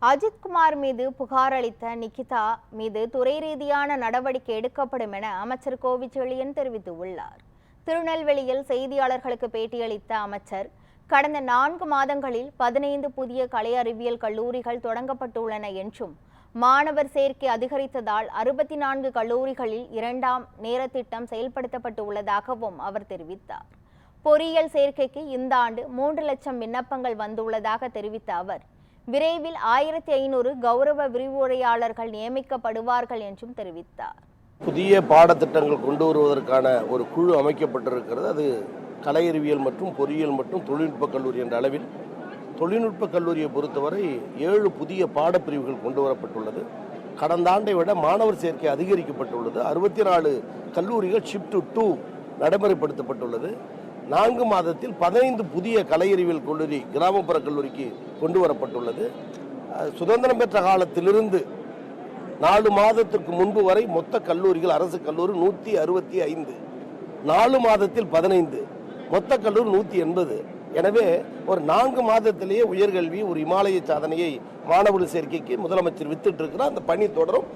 அஜித்குமார் மீது புகார் அளித்த நிகிதா மீது துறை ரீதியான நடவடிக்கை எடுக்கப்படும் என அமைச்சர் கோவிச்செழியன் தெரிவித்துள்ளார். திருநெல்வேலியில் செய்தியாளர்களுக்கு பேட்டியளித்த அமைச்சர், கடந்த 4 மாதங்களில் 15 புதிய கலை அறிவியல் கல்லூரிகள் தொடங்கப்பட்டுள்ளன என்றும், மாணவர் சேர்க்கை அதிகரித்ததால் 64 கல்லூரிகளில் 2ஆம் நேர திட்டம் செயல்படுத்தப்பட்டுள்ளதாகவும் அவர் தெரிவித்தார். பொறியியல் சேர்க்கைக்கு இந்த ஆண்டு 3 லட்சம் விண்ணப்பங்கள் வந்துள்ளதாக தெரிவித்த அவர், விரைவில் 1500 கௌரவ விரிவுரையாளர்கள் நியமிக்கப்படுவார்கள் என்றும் தெரிவித்தார். புதிய பாடத்திட்டங்கள் கொண்டு வருவதற்கான ஒரு குழு அமைக்கப்பட்டிருக்கிறது. அது கலை அறிவியல் மற்றும் பொறியியல் மற்றும் தொழில்நுட்ப கல்லூரி என்ற அளவில் தொழில்நுட்ப கல்லூரியை பொறுத்தவரை 7 புதிய பாடப்பிரிவுகள் கொண்டு வரப்பட்டுள்ளது. கடந்த ஆண்டை விட மாணவர் சேர்க்கை அதிகரிக்கப்பட்டுள்ளது. 64 கல்லூரிகள் ஷிஃப்ட் 2 நடைமுறைப்படுத்தப்பட்டுள்ளது. 4 மாதத்தில் 15 புதிய கலை அறிவியல் கல்லூரி கிராமப்புற கல்லூரிக்கு கொண்டு வரப்பட்டுள்ளது. சுதந்திரம் பெற்ற காலத்திலிருந்து 4 மாதத்திற்கு முன்பு வரை மொத்த கல்லூரிகள் அரசு கல்லூரி 165, 4 மாதத்தில் 15, மொத்த கல்லூரி 180. எனவே ஒரு 4 மாதத்திலேயே உயர்கல்வி ஒரு இமாலய சாதனையை மாணவர் சேர்க்கைக்கு முதலமைச்சர் வித்திட்டு இருக்கிறார். அந்த பணி தொடரும்.